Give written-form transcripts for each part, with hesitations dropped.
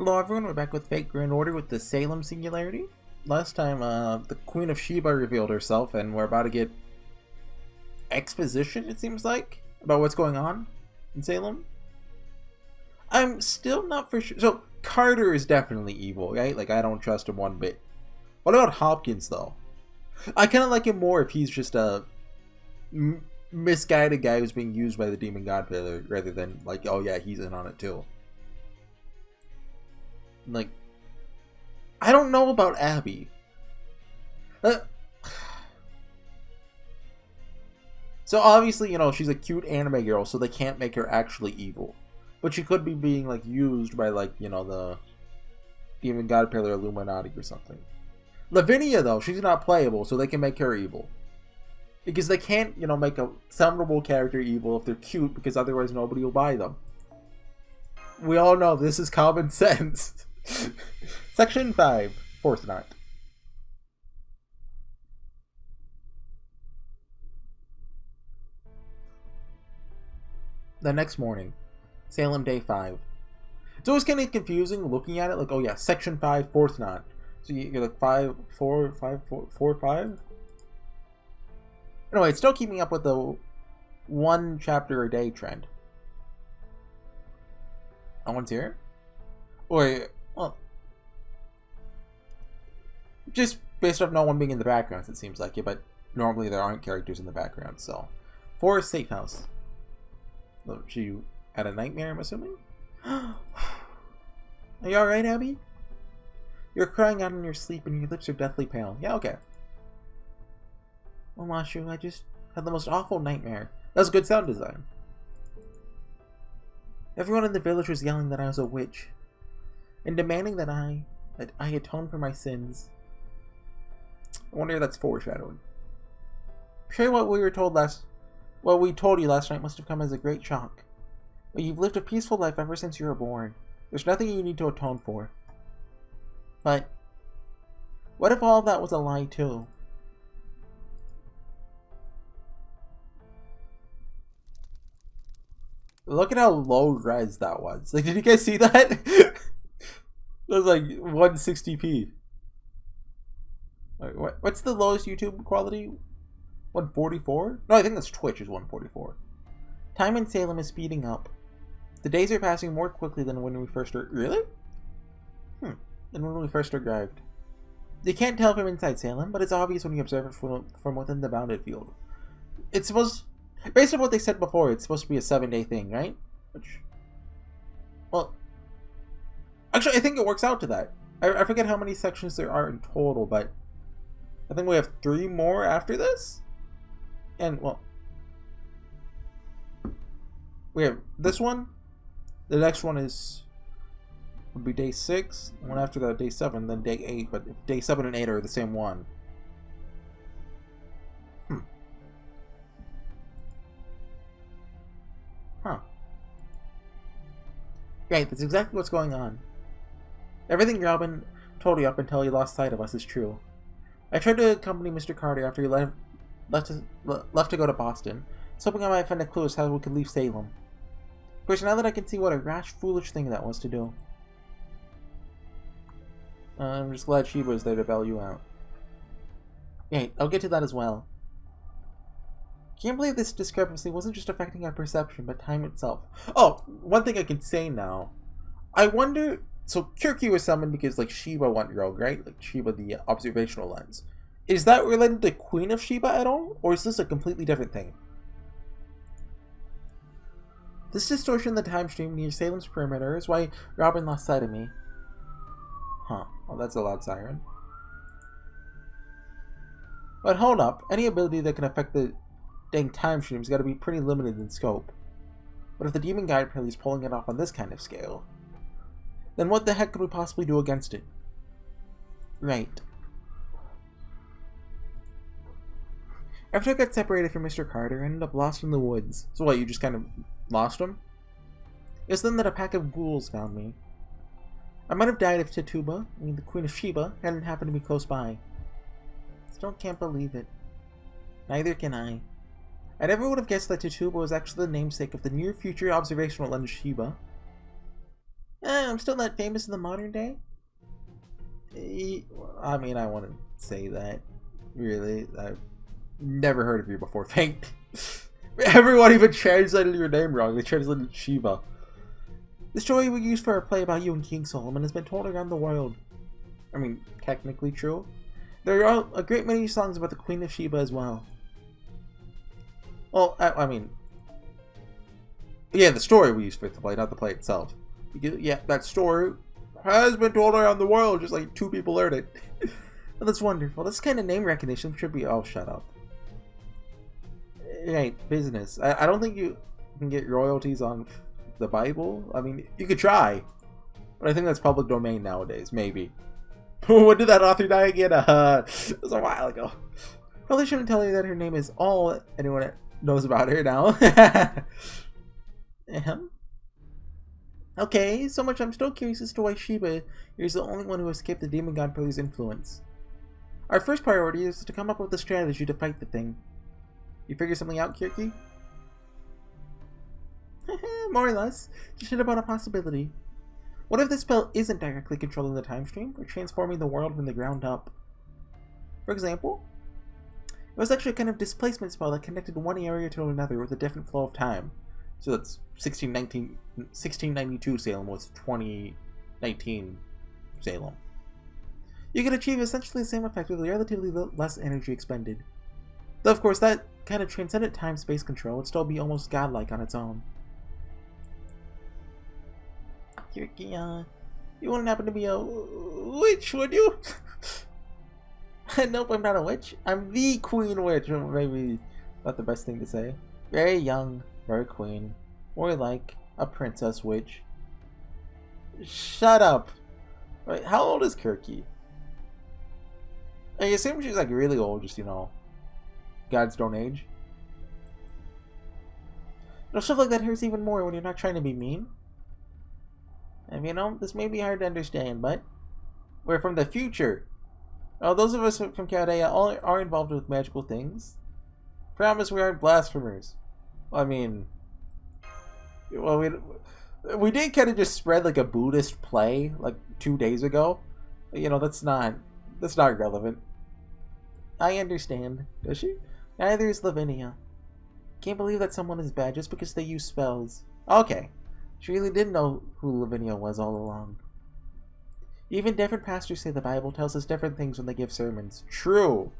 Hello everyone, we're back with Fate Grand Order with the Salem Singularity. Last time, the Queen of Sheba revealed herself, and we're about to get exposition, it seems like, about what's going on in Salem. I'm still not for sure. So, Carter is definitely evil, right? Like, I don't trust him one bit. What about Hopkins, though? I kind of like him more if he's just a misguided guy who's being used by the Demon Godfather, rather than, like, oh yeah, he's in on it too. Like, I don't know about Abby. So obviously, you know, she's a cute anime girl, so they can't make her actually evil. But she could be being, like, used by, like, you know, the Demon God Pillar Illuminati or something. Lavinia, though, she's not playable, so they can make her evil. Because they can't, you know, make a summonable character evil if they're cute, because otherwise nobody will buy them. We all know this is common sense. Section 5, Fourth Knot. The next morning, Salem Day 5. It's always kind of confusing looking at it, like, oh yeah, Section 5, Fourth Knot. So you're like 5, 4, 5, 4, 4, 5? Anyway, it's still keeping up with the one chapter a day trend. No one's here? Wait, well, just based off no one being in the backgrounds, it seems like it, but normally there aren't characters in the background, so. Forest Safe House. Oh, she had a nightmare, I'm assuming? Are you alright, Abby? You're crying out in your sleep and your lips are deathly pale. Yeah, okay. Oh, Mashu, I just had the most awful nightmare. That was good sound design. Everyone in the village was yelling that I was a witch, and demanding that I atone for my sins. I wonder if that's foreshadowing. Sure, what we told you last night must have come as a great shock. But you've lived a peaceful life ever since you were born. There's nothing you need to atone for. But what if all of that was a lie too? Look at how low res that was. Like, did you guys see that? It was like 160p. What's the lowest YouTube quality? 144? No, I think that's Twitch is 144. Time in Salem is speeding up. The days are passing more quickly than when we first really? Than when we first arrived. You can't tell from inside Salem, but it's obvious when you observe it from within the bounded field. It's supposed, based on what they said before, it's supposed to be a 7-day thing, right? Which, well, actually, I think it works out to that. I forget how many sections there are in total, but I think we have 3 more after this. And, well, we have this one. The next one would be day 6. One after that, day 7, then day 8. But day 7 and 8 are the same one. Huh. Right, that's exactly what's going on. Everything Robin told you up until he lost sight of us is true. I tried to accompany Mr. Carter after he left to go to Boston, hoping I might find a clue as to how we could leave Salem. Of course, now that I can see what a rash, foolish thing that was to do. I'm just glad Sheba was there to bail you out. Right, I'll get to that as well. Can't believe this discrepancy wasn't just affecting our perception, but time itself. Oh, one thing I can say now. I wonder... So, Kirky was summoned because, like, Sheba went rogue, right? Like, Sheba, the observational lens. Is that related to Queen of Sheba at all? Or is this a completely different thing? This distortion in the time stream near Salem's perimeter is why Robin lost sight of me. Huh. Well, that's a loud siren. But hold up. Any ability that can affect the dang time stream's gotta be pretty limited in scope. But if the Demon Guide Pillar is pulling it off on this kind of scale, then what the heck could we possibly do against it? Right. After I got separated from Mr. Carter, I ended up lost in the woods. So what, you just kind of lost him? It was then that a pack of ghouls found me. I might have died if Tituba, the Queen of Sheba, hadn't happened to be close by. Still can't believe it. Neither can I. I never would have guessed that Tituba was actually the namesake of the near-future observational lens Sheba. I'm still not famous in the modern day. I mean, I wouldn't say that. Really, I've never heard of you before. Thank. Everyone even translated your name wrong. They translated Shiva. The story we used for our play about you and King Solomon has been told around the world. I mean, technically true. There are a great many songs about the Queen of Sheba as well. Well, I mean, yeah, the story we used for the play, not the play itself. Yeah, that story has been told around the world, just like 2 people learned it. Well, that's wonderful. This kind of name recognition should be... Oh, shut up. Right, business. I don't think you can get royalties on the Bible. I mean, you could try. But I think that's public domain nowadays, maybe. When did that author die again? It was a while ago. Probably shouldn't tell you that her name is all anyone knows about her now. Okay, so much I'm still curious as to why Sheba is the only one who escaped the demon god Pillar's influence. Our first priority is to come up with a strategy to fight the thing. You figure something out, Kirky? More or less. Just shit about a possibility. What if this spell isn't directly controlling the time stream, or transforming the world from the ground up? For example, it was actually a kind of displacement spell that connected one area to another with a different flow of time. So that's 1692 Salem was 2019 Salem. You could achieve essentially the same effect with relatively less energy expended. Though of course that kind of transcendent time-space control would still be almost godlike on its own. Kirky, you wouldn't happen to be a witch, would you? Nope, I'm not a witch. I'm the queen witch. Maybe not the best thing to say. Very young, very queen. More like a princess witch. Shut up. Wait, how old is Kirky? I assume she's like really old, just, you know, gods don't age. You know, stuff like that hurts even more when you're not trying to be mean. And you know, this may be hard to understand, but we're from the future. Well, those of us from Chaldea all are involved with magical things. Promise we aren't blasphemers. I mean, well, we did kind of just spread like a Buddhist play like 2 days ago. You know, that's not relevant. I understand. Does she? Neither is Lavinia. Can't believe that someone is bad just because they use spells. Okay. She really didn't know who Lavinia was all along. Even different pastors say the Bible tells us different things when they give sermons. True.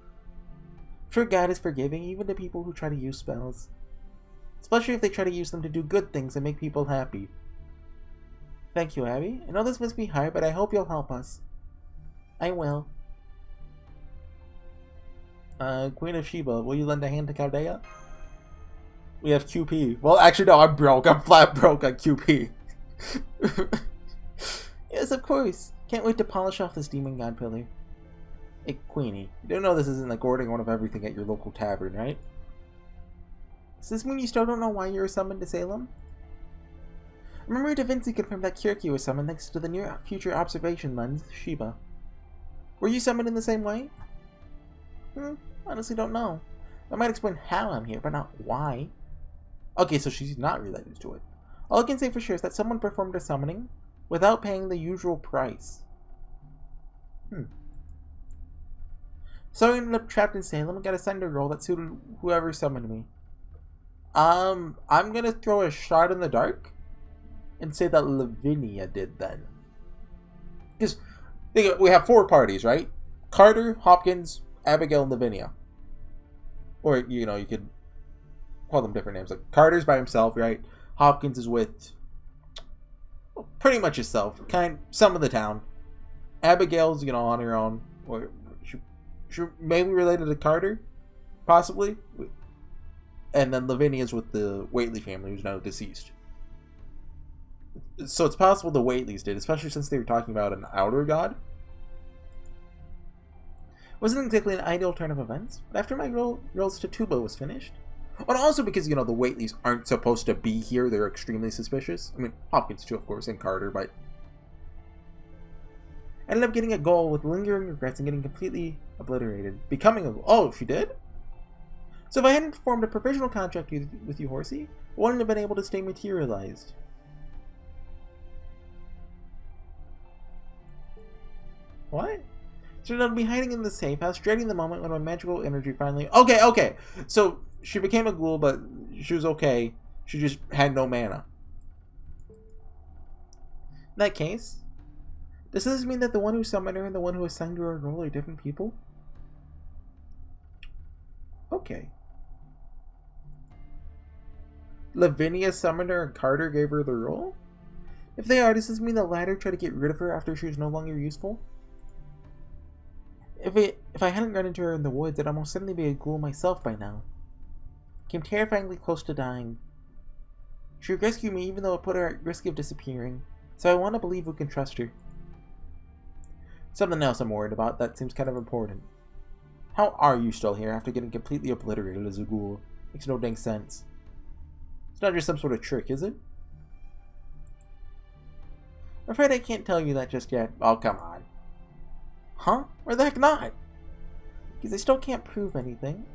Sure, God is forgiving even to people who try to use spells. Especially if they try to use them to do good things and make people happy. Thank you, Abby. I know this must be hard, but I hope you'll help us. I will. Queen of Sheba, will you lend a hand to Chaldea? We have QP. Well, actually, no, I'm broke. I'm flat broke on QP. Yes, of course. Can't wait to polish off this demon god pillar. Hey, Queenie, you don't know this isn't like ordering one of everything at your local tavern, right? Does this mean you still don't know why you were summoned to Salem? Remember Da Vinci confirmed that Kirky was summoned thanks to the near future observation lens, Sheba. Were you summoned in the same way? Honestly don't know. That might explain how I'm here, but not why. Okay, so she's not related to it. All I can say for sure is that someone performed a summoning without paying the usual price. So I ended up trapped in Salem and got assigned a role that suited whoever summoned me. I'm gonna throw a shot in the dark and say that Lavinia did then. Because we have 4 parties, right? Carter, Hopkins, Abigail, and Lavinia. Or, you know, you could call them different names. Like, Carter's by himself, right? Hopkins is with, well, pretty much himself. Some of the town. Abigail's, you know, on her own. Or she maybe related to Carter, possibly. And then Lavinia's with the Whately family, who's now deceased. So it's possible the Whateleys did, especially since they were talking about an outer god. Wasn't exactly an ideal turn of events, but after my roles to Tuba was finished, and also because, you know, the Whateleys aren't supposed to be here, they're extremely suspicious. I mean, Hopkins too, of course, and Carter, but I ended up getting a goal with lingering regrets and getting completely obliterated. Becoming a... Oh, she did? So if I hadn't formed a provisional contract with you, Horsey, I wouldn't have been able to stay materialized. What? So I'd be hiding in the safe house, dreading the moment when my magical energy finally... Okay. So she became a ghoul, but she was okay. She just had no mana. In that case, does this mean that the one who summoned her and the one who assigned her a role are different people? Okay. Lavinia summoned her and Carter gave her the role? If they are, does this mean the latter tried to get rid of her after she was no longer useful? If I hadn't run into her in the woods, I'd almost certainly be a ghoul myself by now. I came terrifyingly close to dying. She rescued me even though it put her at risk of disappearing, so I want to believe we can trust her. Something else I'm worried about that seems kind of important. How are you still here after getting completely obliterated as a ghoul? Makes no dang sense. It's not just some sort of trick, is it? I'm afraid I can't tell you that just yet. Oh, come on. Huh? Why the heck not? Because I still can't prove anything.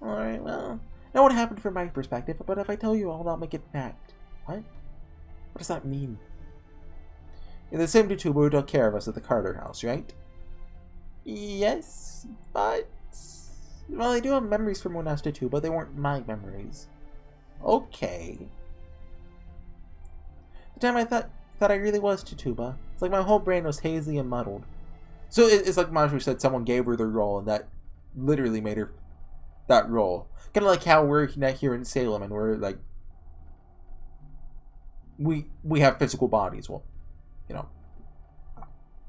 Alright, well, I know what happened from my perspective, but if I tell you all, that'll make it fact. What? What does that mean? You're the same Tutuba who took care of us at the Carter house, right? Yes, but... Well, I do have memories from when I was Tutuba, they weren't my memories. Okay. The time I thought I really was Tutuba. It's like my whole brain was hazy and muddled. So it's like Maju said, someone gave her the role, and that literally made her that role. Kind of like how we're here in Salem, and we're like, we have physical bodies. Well, you know,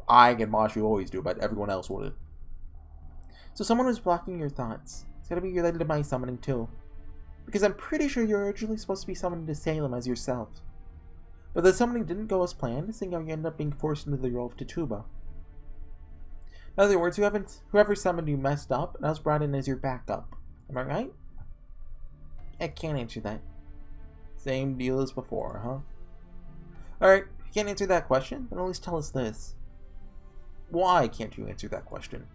I and Maju always do, but everyone else wouldn't. So someone was blocking your thoughts. It's gotta be related to my summoning too, because I'm pretty sure you're originally supposed to be summoned to Salem as yourself. But the summoning didn't go as planned, seeing how you ended up being forced into the role of Tutuba. In other words, whoever summoned you messed up, and I was brought in as your backup. Am I right? I can't answer that. Same deal as before, huh? Alright, if you can't answer that question, then at least tell us this. Why can't you answer that question?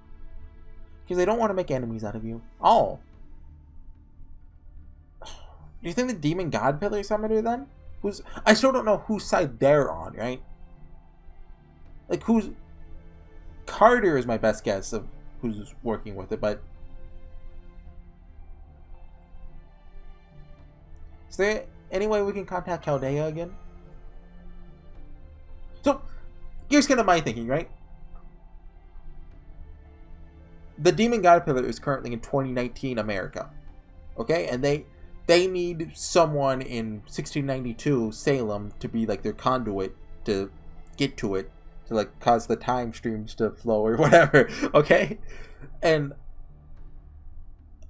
Because I don't want to make enemies out of you. Oh. Do you think the demon god pillar summoned her then? I still don't know whose side they're on, right? Like, Carter is my best guess of who's working with it, but... Is there any way we can contact Chaldea again? So, here's kind of my thinking, right? The Demon God Pillar is currently in 2019 America. Okay? And they need someone in 1692 Salem to be like their conduit to get to it. To like cause the time streams to flow or whatever, okay? And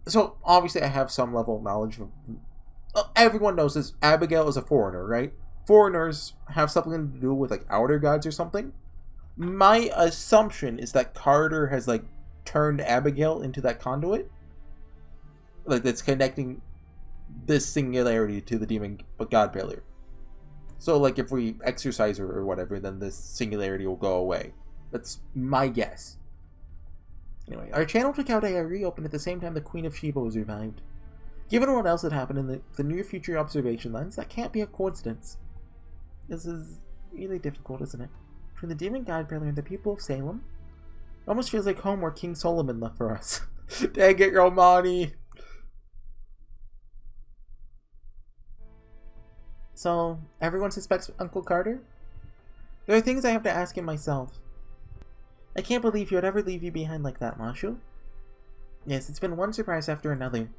so obviously I have some level of knowledge of... Everyone knows this. Abigail is a foreigner, right? Foreigners have something to do with like outer gods or something. My assumption is that Carter has like turned Abigail into that conduit, like that's connecting this singularity to the demon god pillar. So, like, if we exercise her or whatever, then this singularity will go away. That's my guess. Anyway, our channel to Chaldea reopened at the same time the Queen of Sheba was revived. Given what else had happened in the near future observation lens, that can't be a coincidence. This is really difficult, isn't it? Between the demon god pillar and the people of Salem, it almost feels like home where King Solomon left for us. Dang it, Romani! So, everyone suspects Uncle Carter? There are things I have to ask him myself. I can't believe he would ever leave you behind like that, Mashu. Yes, it's been one surprise after another.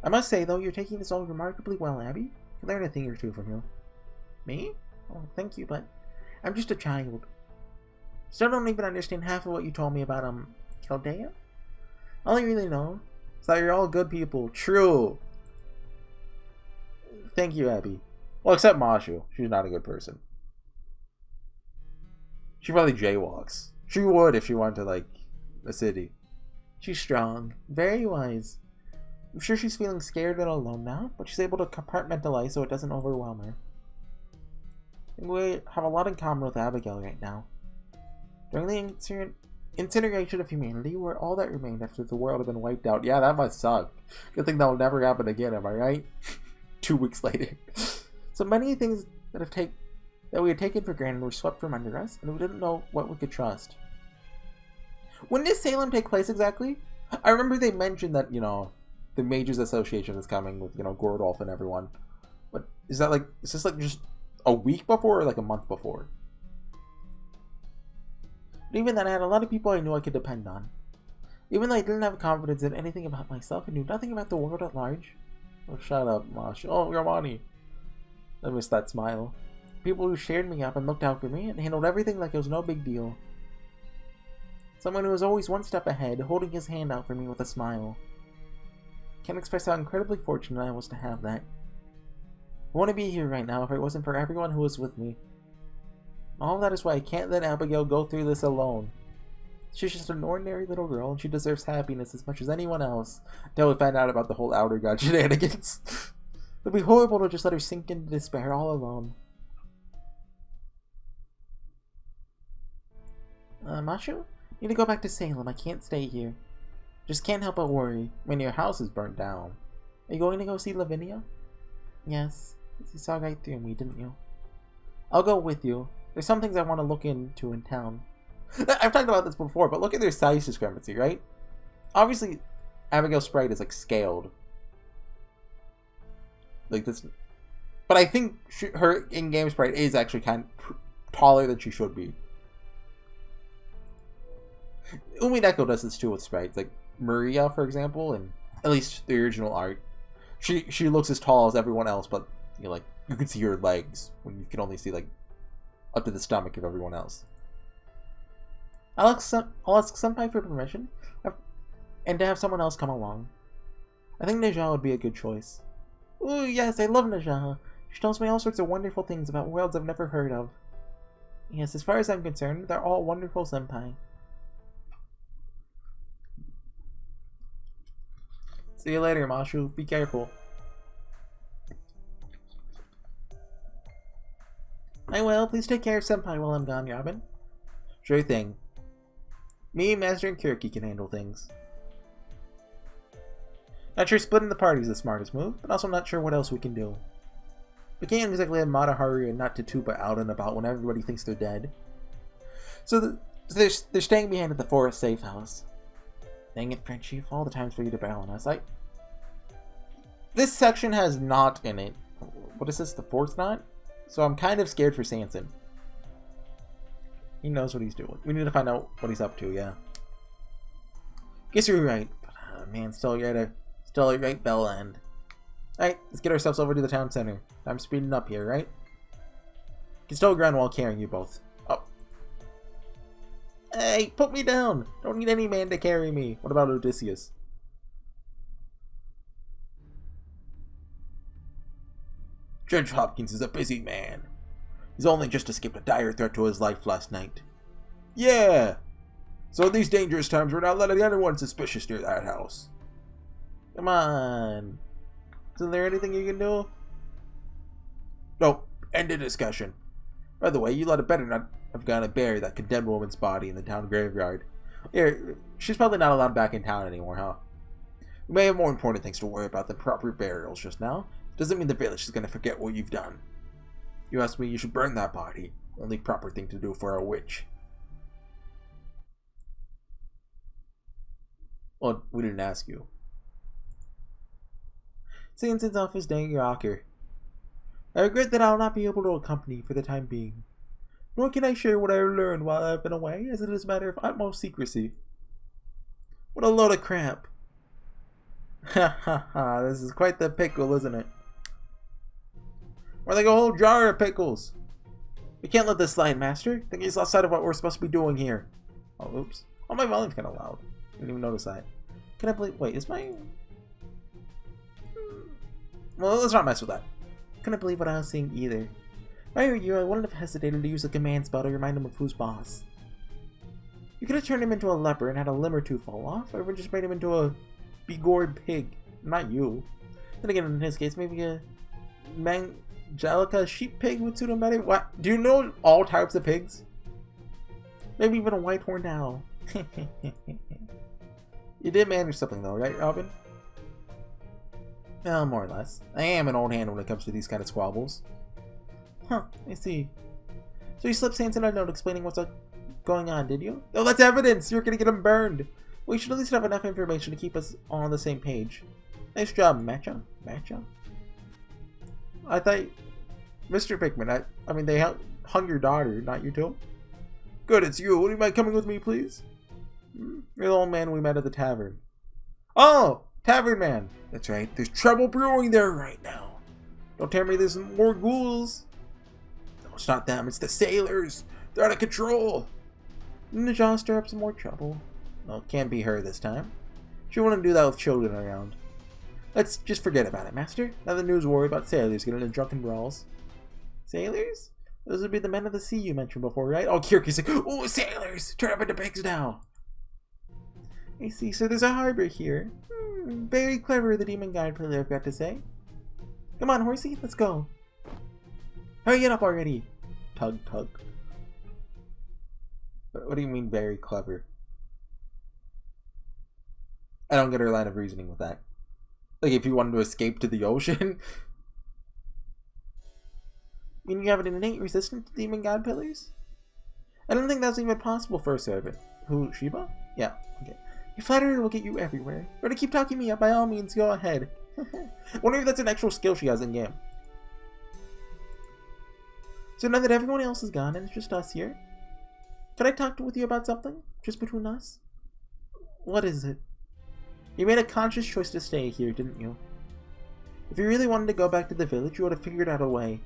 I must say, though, you're taking this all remarkably well, Abby. I can learn a thing or two from you. Me? Oh, thank you, but I'm just a child. Still don't even understand half of what you told me about, Chaldea? All I really know is that you're all good people. True! Thank you, Abby. Well, except Mashu. She's not a good person. She probably jaywalks. She would if she went to, like, a city. She's strong. Very wise. I'm sure she's feeling scared and alone now, but she's able to compartmentalize so it doesn't overwhelm her. And we have a lot in common with Abigail right now. During the incineration of humanity, we're all that remained after the world had been wiped out. Yeah, that must suck. Good thing that will never happen again, am I right? 2 weeks later. So many things that we had taken for granted were swept from under us, and we didn't know what we could trust. When does Salem take place exactly? I remember they mentioned that, the Mages Association is coming with, Gordolf and everyone. But is this like just a week before or like a month before? But even then, I had a lot of people I knew I could depend on. Even though I didn't have confidence in anything about myself and knew nothing about the world at large. Oh, shut up, Mosh. Oh, Ramani. I missed that smile. People who cheered me up and looked out for me and handled everything like it was no big deal. Someone who was always one step ahead, holding his hand out for me with a smile. Can't express how incredibly fortunate I was to have that. I wouldn't be here right now if it wasn't for everyone who was with me. All of that is why I can't let Abigail go through this alone. She's just an ordinary little girl, and she deserves happiness as much as anyone else, until we find out about the whole Outer God shenanigans. It'd be horrible to just let her sink into despair all alone. Mashu? Need to go back to Salem. I can't stay here. Just can't help but worry when your house is burnt down. Are you going to go see Lavinia? Yes. You saw right through me, didn't you? I'll go with you. There's some things I want to look into in town. I've talked about this before, but look at their size discrepancy, right? Obviously, Abigail's sprite is like scaled. Like this. But I think her in-game sprite is actually kind of taller than she should be. Umideko does this too with sprites, like Maria, for example, and at least the original art. She looks as tall as everyone else, but you can see her legs when you can only see like up to the stomach of everyone else. I'll ask Senpai for permission, and to have someone else come along. I think Neja would be a good choice. Ooh, yes, I love Neja. She tells me all sorts of wonderful things about worlds I've never heard of. Yes, as far as I'm concerned, they're all wonderful senpai. See you later, Mashu. Be careful. I will. Please take care of Senpai while I'm gone, Robin. Sure thing. Me, Master, and Kiriki can handle things. Not sure splitting the party is the smartest move, but also not sure what else we can do. We can't exactly have Mataharu and not Tatuba out and about when everybody thinks they're dead. So they're staying behind at the forest safe house. Dang it, Frenchie, all the times for you to bail on us. This section has knot in it. What is this, the fourth knot? So I'm kind of scared for Sanson. He knows what he's doing. We need to find out what he's up to, yeah. Guess you're right. But, man, still at a right bell end. Alright, let's get ourselves over to the town center. I'm speeding up here, right? Can still ground while carrying you both. Oh. Hey, put me down! Don't need any man to carry me. What about Odysseus? Judge Hopkins is a busy man. He's only just escaped a dire threat to his life last night. Yeah! So in these dangerous times, we're not letting anyone suspicious near that house. Come on. Isn't there anything you can do? Nope. End of discussion. By the way, you lot better not have gone to bury that condemned woman's body in the town graveyard. Here, she's probably not allowed back in town anymore, huh? We may have more important things to worry about than proper burials just now. Doesn't mean the village is going to forget what you've done. You asked me, you should burn that body. Only proper thing to do for a witch. Well, we didn't ask you. Sanson's off his dang rocker. I regret that I'll not be able to accompany you for the time being. Nor can I share what I learned while I've been away, as it is a matter of utmost secrecy. What a load of crap. Ha ha ha, this is quite the pickle, isn't it? More like a whole jar of pickles. We can't let this slide, Master. I think he's lost sight of what we're supposed to be doing here. Oh, oops. Oh, my volume's kind of loud. Didn't even notice that. Can I believe... Wait, is my... Well, let's not mess with that. Couldn't believe what I was seeing either. If I were you, I wouldn't have hesitated to use a command spell to remind him of who's boss. You could have turned him into a leper and had a limb or two fall off, or even just made him into a begored pig. Not you. Then again, in his case, maybe a Mangelica sheep pig would suit him better. What? Do you know all types of pigs? Maybe even a white horned owl. You did manage something though, right, Robin? Well, more or less. I am an old hand when it comes to these kind of squabbles. Huh, I see. So you slipped Sanson a note explaining what's going going on, did you? Oh, that's evidence! You're gonna get him burned! We should at least have enough information to keep us all on the same page. Nice job, Matcha. Matcha? I thought... Mr. Pickman, I mean, they hung your daughter, not you too? Good, it's you. Would you mind coming with me, please? You're the old man we met at the tavern. Oh! Tavern man! That's right. There's trouble brewing there right now. Don't tell me there's more ghouls. No, it's not them. It's the sailors. They're out of control. Didn't Najah stir up some more trouble? Well, it can't be her this time. She wouldn't do that with children around. Let's just forget about it, Master. Now the news worry about sailors getting into drunken brawls. Sailors? Those would be the men of the sea you mentioned before, right? Oh, Kirky's like, oh, sailors! Turn up into pigs now! I see, so there's a harbor here. Very clever, the demon guide player, I've got to say. Come on, Horsey, let's go. Hurry it up already. Tug, tug. What do you mean, very clever? I don't get her line of reasoning with that. Like, if you wanted to escape to the ocean? I mean, you have an innate resistance to demon god pillars? I don't think that's even possible for a servant. Who, Sheba? Yeah, okay. Your flattery will get you everywhere. Or to keep talking me up, by all means, go ahead. Wonder if that's an actual skill she has in-game. So now that everyone else is gone and it's just us here, can I talk with you about something? Just between us? What is it? You made a conscious choice to stay here, didn't you? If you really wanted to go back to the village, you would have figured out a way.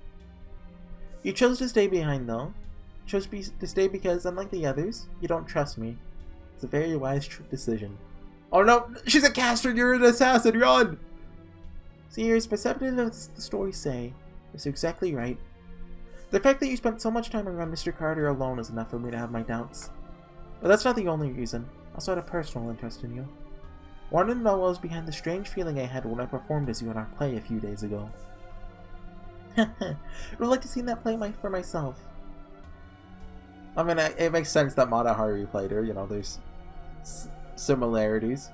You chose to stay behind, though. You chose to stay because, unlike the others, you don't trust me. It's a very wise decision. Oh no! She's a caster! You're an assassin! Run! See, you're as perceptive as the stories say. You're exactly right. The fact that you spent so much time around Mr. Carter alone is enough for me to have my doubts. But that's not the only reason. I also had a personal interest in you. Wanted to know what was behind the strange feeling I had when I performed as you in our play a few days ago. I would like to see that play for myself. I mean, it makes sense that Mata Hari played her, you know, there's similarities.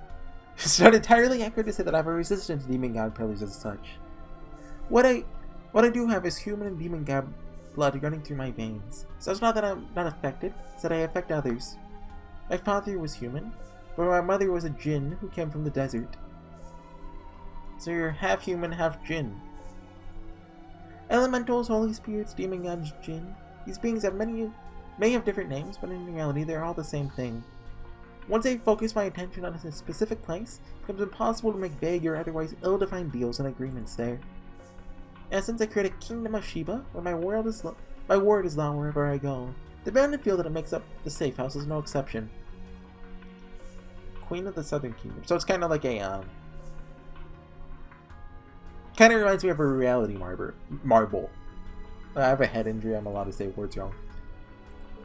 It's not entirely accurate to say that I have a resistance to demon god pillars as such. What I do have is human and demon god blood running through my veins. So it's not that I'm not affected, it's that I affect others. My father was human, but my mother was a djinn who came from the desert. So you're half human, half djinn. Elementals, holy spirits, demon gods, djinn. These beings have may have different names, but in reality they're all the same thing. Once I focus my attention on a specific place, it becomes impossible to make vague or otherwise ill-defined deals and agreements there. In essence, I create a kingdom of Sheba, where my word is law wherever I go. The abandoned field that it makes up the safe house is no exception. Queen of the Southern Kingdom. So it's kind of like a, kind of reminds me of a reality marble. I have a head injury, I'm allowed to say words wrong.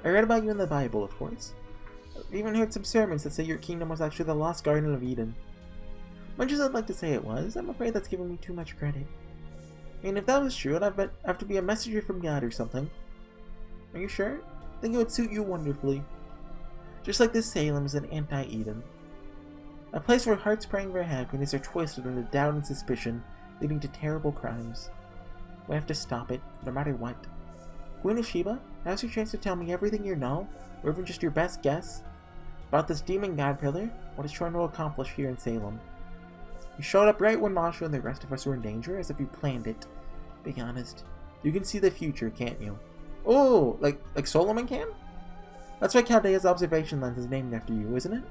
I read about you in the Bible, of course. I've even heard some sermons that say your kingdom was actually the lost Garden of Eden. Much as I'd like to say it was, I'm afraid that's giving me too much credit. I mean, if that was true, I'd have to be a messenger from God or something. Are you sure? I think it would suit you wonderfully. Just like this Salem is an anti-Eden. A place where hearts praying for happiness are twisted into doubt and suspicion, leading to terrible crimes. We have to stop it, no matter what. Queen of Sheba, now's your chance to tell me everything you know, or even just your best guess, about this demon god pillar, what it's trying to accomplish here in Salem. You showed up right when Masha and the rest of us were in danger, as if you planned it. Be honest, you can see the future, can't you? Oh, like Solomon can? That's why Caldea's observation lens is named after you, isn't it?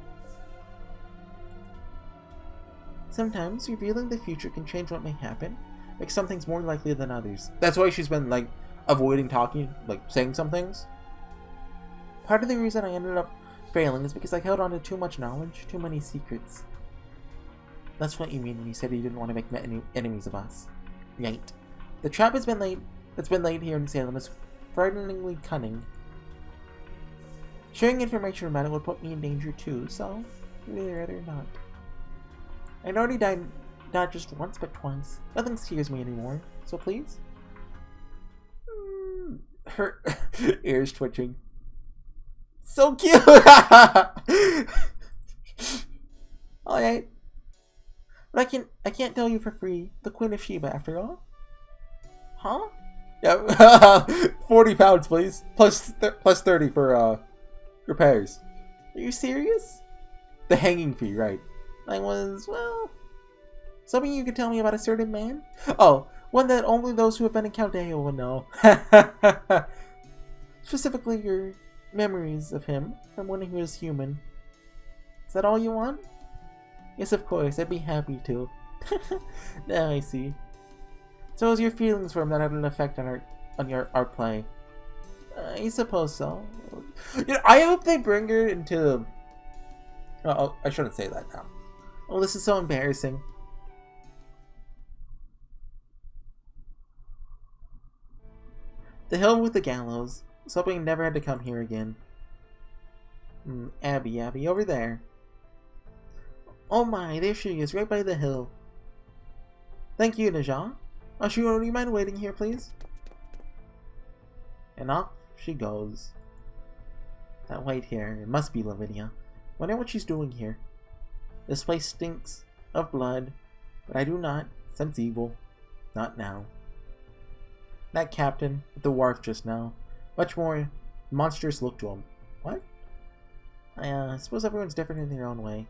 Sometimes, revealing the future can change what may happen, make some things more likely than others. That's why she's been, like, avoiding talking, like, saying some things. Part of the reason I ended up failing is because I held on to too much knowledge, too many secrets. That's what you mean when you said you didn't want to make enemies of us. Right. The trap that's been laid here in Salem is frighteningly cunning. Sharing information about it would put me in danger too, so I'd rather not. I'd already died not just once but twice. Nothing scares me anymore, so please? Her ears twitching. So cute! Alright. But I can't tell you for free. The Queen of Sheba, after all. Huh? Yeah, 40 pounds, please. Plus 30 for, Repairs. Are you serious? The hanging fee, right. I was, well... Something you could tell me about a certain man? Oh, one that only those who have been in Chaldea will know. Specifically your memories of him from when he was human. Is that all you want? Yes, of course, I'd be happy to. Now I see. So is your feelings for him that had an effect on our play? I suppose so. You know, I hope they bring her into... Oh, I shouldn't say that now. Oh, this is so embarrassing. The hill with the gallows. I was hoping I never had to come here again. Abby, over there. Oh my, there she is, right by the hill. Thank you, Najah. Ashura, would you mind waiting here, please? And off she goes. That white hair, it must be Lavinia. Wonder what she's doing here. This place stinks of blood, but I do not sense evil. Not now. That captain at the wharf just now. Much more monstrous look to him. What? I suppose everyone's different in their own way.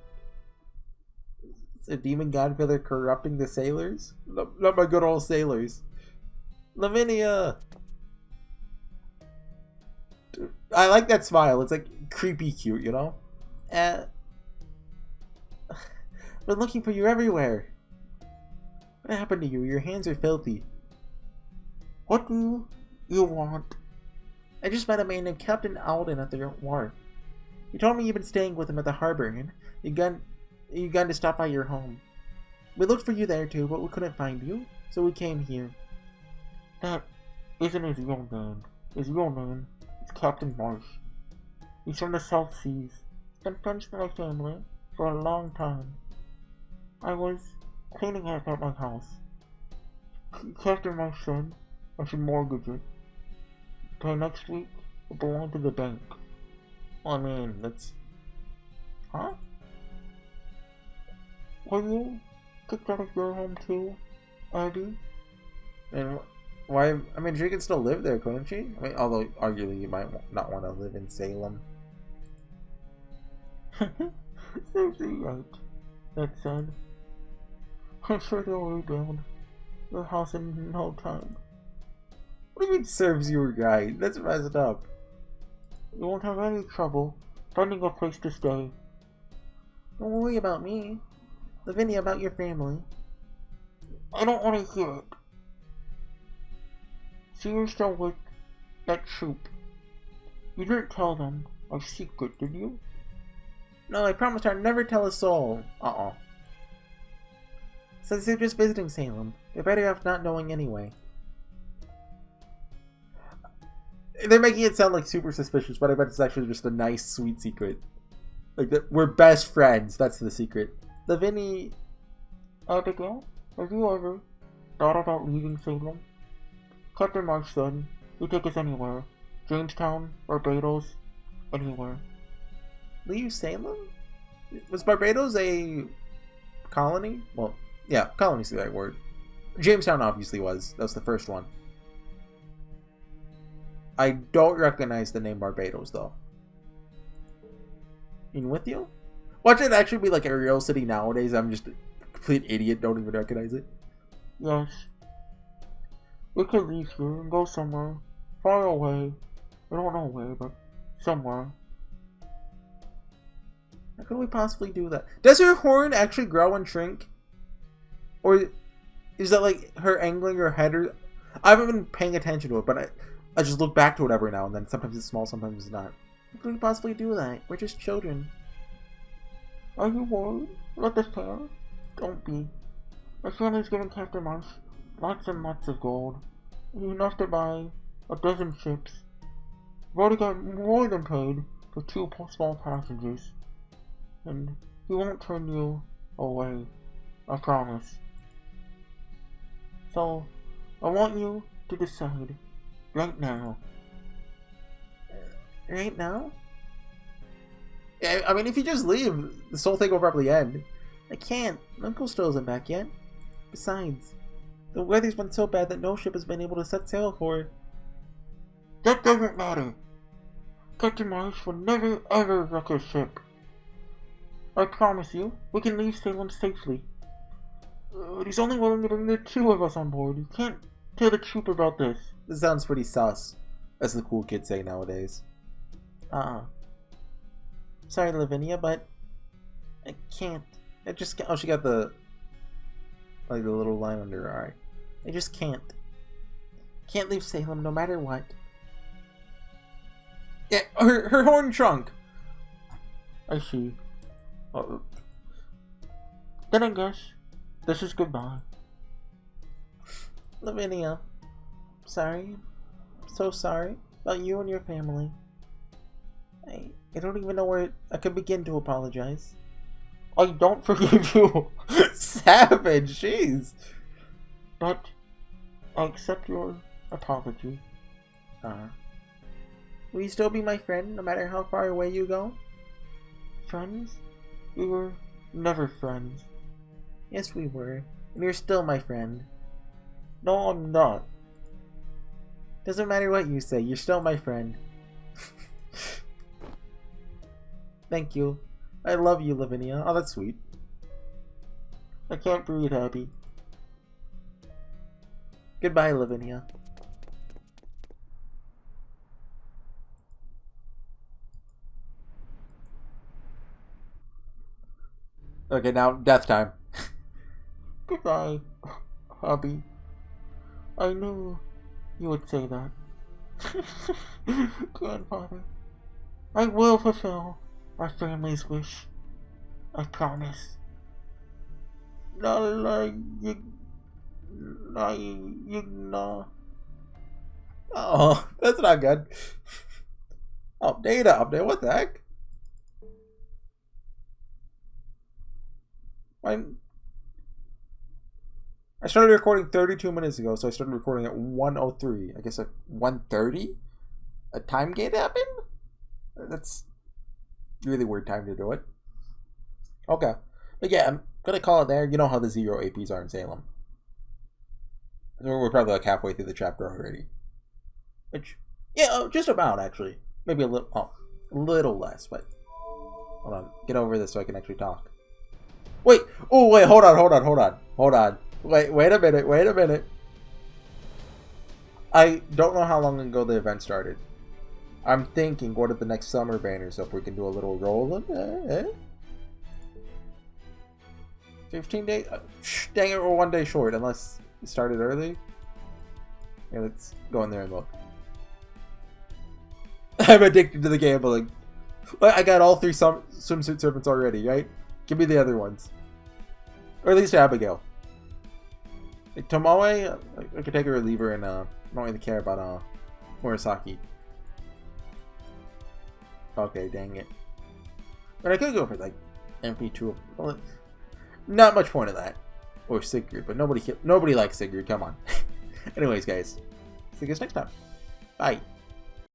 Is a demon godfather corrupting the sailors? Not my good old sailors. Lavinia! I like that smile. It's like creepy cute, you know? Been looking for you everywhere. What happened to you? Your hands are filthy. What do you want? I just met a man named Captain Alden at the wharf. He told me you've been staying with him at the harbor and you've gone to stop by your home. We looked for you there too, but we couldn't find you, so we came here. That isn't his real name. His real name is Captain Marsh. He's from the South Seas. Been friends with my family for a long time. I was cleaning up at my house. Captain Marsh said I should mortgage it. By next week, it belonged to the bank. I mean, that's... Huh? Were you kicked out of your home too, Abby? And why? I mean, she could still live there, couldn't she? I mean, although arguably you might not want to live in Salem. Serves you right, that said. I'm sure they'll rebuild your house in no time. What do you mean serves you right? That's messed up. You won't have any trouble finding a place to stay. Don't worry about me. Lavinia, about your family. I don't want to hear it. So you're still with that troop. You didn't tell them our secret, did you? No, I promised I'd never tell a soul. Since they're just visiting Salem, they're better off not knowing anyway. They're making it sound like super suspicious, but I bet it's actually just a nice, sweet secret. Like, we're best friends, that's the secret. Lavinia... Abigail, have you ever thought about leaving Salem? Captain Marsh said he'd take us anywhere. Jamestown, Barbados, anywhere. Leave Salem? Was Barbados a colony? Well, yeah, colony's the right word. Jamestown obviously was. That was the first one. I don't recognize the name Barbados, though. In with you? Watch it actually be like a real city nowadays. I'm just a complete idiot, don't even recognize it. Yes. We could leave here and go somewhere far away. I don't know where, but somewhere. How could we possibly do that? Does her horn actually grow and shrink? Or is that like her angling her head? Or... I haven't been paying attention to it, but I just look back to it every now and then. Sometimes it's small, sometimes it's not. How could we possibly do that? We're just children. Are you worried about the fair? Don't be. My family's giving Captain Marsh lots and lots of gold. Enough to buy a dozen ships. We've already got more than paid for 2 small passengers. And he won't turn you away. I promise. So, I want you to decide right now. Right now? Yeah, I mean, if you just leave, this whole thing will probably end. I can't. Uncle still isn't back yet. Besides, the weather's been so bad that no ship has been able to set sail for it. That doesn't matter. Captain Marsh will never ever wreck our ship. I promise you, we can leave Salem safely. He's only willing to bring the two of us on board. You can't tell the truth about this. This sounds pretty sus, as the cool kids say nowadays. Sorry, Lavinia, but I can't. I just can't. Oh, she got the like the little line under her eye. I just can't. Can't leave Salem no matter what. Yeah, her horn trunk. I see. Then I guess this is goodbye. Lavinia, sorry. So sorry about you and your family. I don't even know where I could begin to apologize. I don't forgive you. Savage, jeez. But I accept your apology. Will you still be my friend no matter how far away you go? Friends? We were never friends. Yes, we were. And you're still my friend. No, I'm not. Doesn't matter what you say, you're still my friend. Thank you. I love you, Lavinia. Oh, that's sweet. I can't breathe, Abby. Goodbye, Lavinia. Okay, now death time. Goodbye, Abby. I knew you would say that. Grandfather, I will fulfill our family's wish. I promise. Oh, that's not good. Oh, data update. What the heck? I started recording 32 minutes ago, so I started recording at 1:03. I guess at 1:30? A time gate happened? That's a really weird time to do it. Okay. But yeah, I'm gonna call it there. You know how the 0 APs are in Salem. We're probably like halfway through the chapter already. Which, yeah, just about actually. Maybe a little less, but hold on. Get over this so I can actually talk. Wait! Oh, wait, hold on. Wait a minute. I don't know how long ago the event started. I'm thinking, what if the next summer banner's up? We can do a little roll. 15 days? Dang it, we're 1 day short, unless it started early. Yeah, let's go in there and look. I'm addicted to the gambling. I got all 3 swimsuit servants already, right? Give me the other ones. Or at least Abigail. Like, Tomoe, I could take her or leave her, and I don't really care about Murasaki. Okay, dang it. But I could go for, like, MP2. Well, not much point of that. Or Sigrid, but nobody likes Sigrid, come on. Anyways, guys. See you guys next time. Bye.